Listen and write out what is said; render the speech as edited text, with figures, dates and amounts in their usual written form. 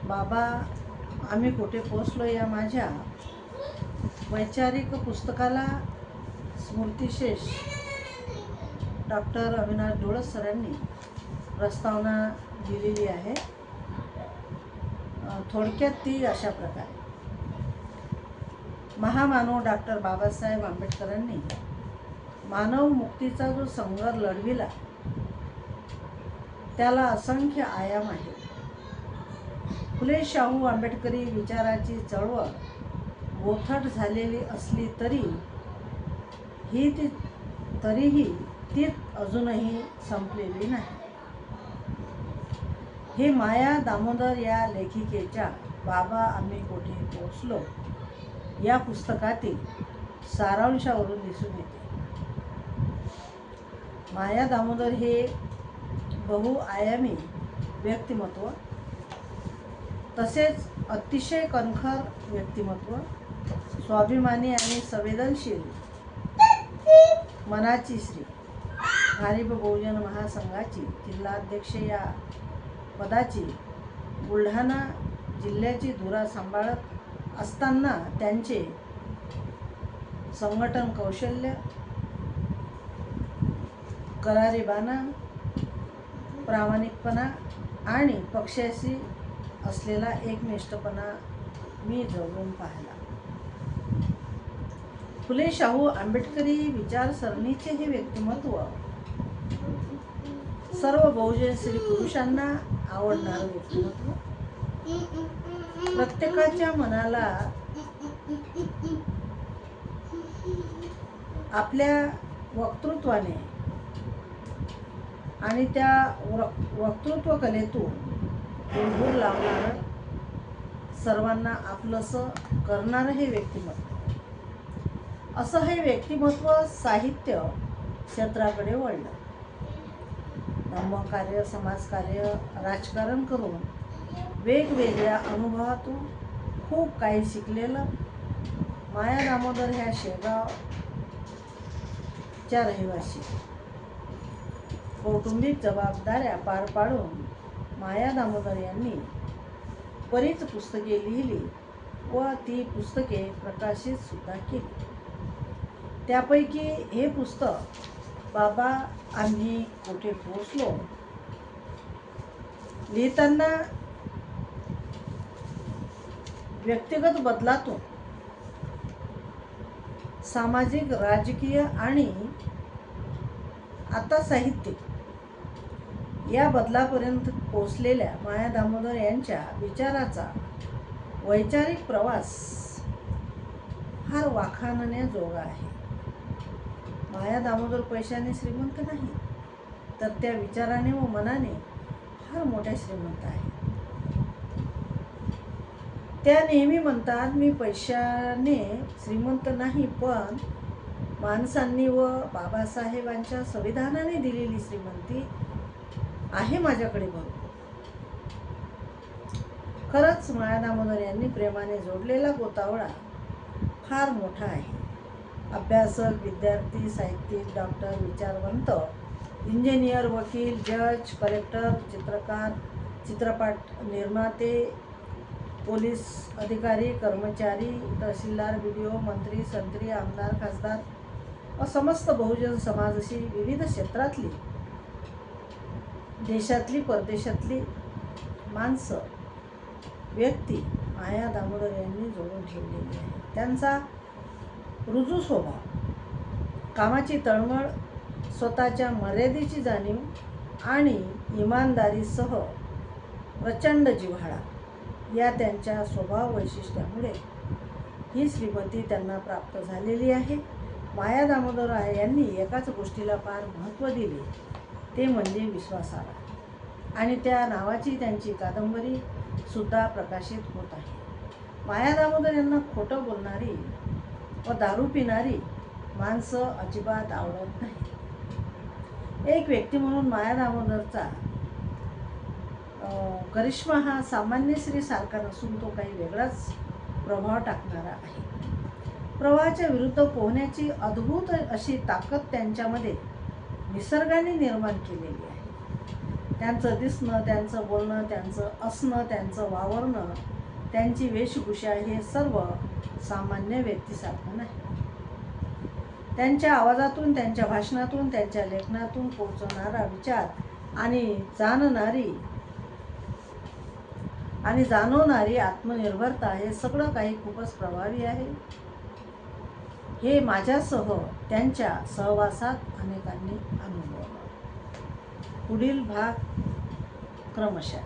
बाबा आम्ही कुठे पोचलो या माझ्या वैचारिक पुस्तकाला स्मृतिशेष डॉक्टर अविनाश डोळस सरांनी प्रस्तावना दिलेली आहे. थोडक्यात ती अशा प्रकारे: महामानव डॉक्टर बाबासाहेब आंबेडकरांनी मानव मुक्तीचा जो संघर्ष लढविला त्याला असंख्य आयाम आहेत. फुले शाहू आंबेडकरी विचाराची चळवळ बोथट झालेली असली तरीही ती अजूनही संपलेली नाही. हे माया दामोदर या लेखिकेच्या बाबा आम्ही कोठे पोचलो या पुस्तकातील सारांशावरून दिसून येते. माया दामोदर हे बहुआयामी व्यक्तिमत्व, तसेच अतिशय कणखर व्यक्तिमत्व, स्वाभिमानी आणि संवेदनशील मनाची श्री. भारिप बहुजन महासंघाची जिल्हाध्यक्ष या पदाची बुलढाणा जिल्ह्याची धुरा सांभाळत असताना त्यांचे संघटन कौशल्य, करारीबाणा, प्रामाणिकपणा आणि पक्षाशी असलेला एकनिष्ठपणा मी जवळून पाहिला. फुले शाहू आंबेडकरी विचारसरणीचे हे व्यक्तिमत्व सर्व बहुजन स्त्री पुरुषांना आवडणारं व्यक्तिमत्व, प्रत्येकाच्या मनाला आपल्या वक्तृत्वाने आणि त्या वक्तृत्व कलेतून हुरहुर लावणारं, सर्वांना आपलंसं करणारं हे व्यक्तिमत्व. असं हे व्यक्तिमत्व साहित्य क्षेत्राकडे वळलं. धम्मकार्य, समाजकार्य, राजकारण करून वेगवेगळ्या अनुभवातून खूप काही शिकलेलं माया दामोदर ह्या शेगावच्या रहिवासी. कौटुंबिक जबाबदाऱ्या पार पाडून माया दामोदर यांनी बरीच पुस्तके लिहिली व ती पुस्तके प्रकाशित सुद्धा केली. त्यापैकी हे पुस्तक बाबा आम्ही कुठे पोचलो लिहिताना व्यक्तिगत बदलातून सामाजिक, राजकीय आणि आता साहित्यिक या बदलापर्यंत पोचलेल्या माया दामोदर यांच्या विचाराचा वैचारिक प्रवास फार वाखाणण्याजोगा आहे. माया दामोदर पैशाने श्रीमंत नाही, तर त्या विचाराने व मनाने फार मोठ्या श्रीमंत आहेत. त्या नेहमी म्हणतात, मी पैशाने श्रीमंत नाही, पण माणसांनी व बाबासाहेबांच्या संविधानाने दिलेली श्रीमंती आहे माझ्याकडे भरपूर. खरंच माया दामोदर यांनी प्रेमाने जोडलेला गोतावळा फार मोठा आहे. अभ्यासक, विद्यार्थी, साहित्यिक, डॉक्टर, विचारवंत, इंजिनियर, वकील, जज, कलेक्टर, चित्रकार, चित्रपट निर्माते, पोलीस अधिकारी, कर्मचारी, तहसीलदार, BDO, मंत्री, संत्री, आमदार, खासदार व समस्त बहुजन समाजाशी विविध क्षेत्रातली, देशातली, परदेशातली माणसं, व्यक्ती माया दामोदर यांनी जोडून ठेवलेली आहे. त्यांचा रुजू स्वभाव, कामाची तळमळ, स्वतःच्या मर्यादेची जाणीव आणि इमानदारीसह प्रचंड जिव्हाळा या त्यांच्या स्वभाव वैशिष्ट्यामुळे ही श्रीमती त्यांना प्राप्त झालेली आहे. माया दामोदर यांनी एकाच गोष्टीला फार महत्त्व दिले, ते म्हणजे विश्वासाला, आणि त्या नावाची त्यांची कादंबरी सुद्धा प्रकाशित होत आहे. माया दामोदर यांना खोटं बोलणारी व दारू पिणारी माणसं अजिबात आवडत नाही. एक व्यक्ती म्हणून माया दामोदरचा करिश्मा हा सामान्य स्त्री सारखा नसून तो काही वेगळाच प्रभाव टाकणारा आहे. प्रवाहाच्या विरुद्ध पोहण्याची अद्भुत अशी ताकद त्यांच्यामध्ये निसर्गाने निर्माण केलेली आहे. त्यांचं दिसणं, त्यांचं बोलणं, त्यांचं असणं, त्यांचं वावरणं, त्यांची वेशभूषा हे सर्व सामान्य व्यक्तीसारखं नाही. त्यांच्या आवाजातून, त्यांच्या भाषणातून, त्यांच्या लेखनातून पोचवणारा विचार आणि जाणवणारी आत्मनिर्भरता हे सगळं काही खूपच प्रभावी आहे. हे माझ्यासह त्यांच्या सहवासात अनेकांनी अनुभवलं. पुढील भाग क्रमशः.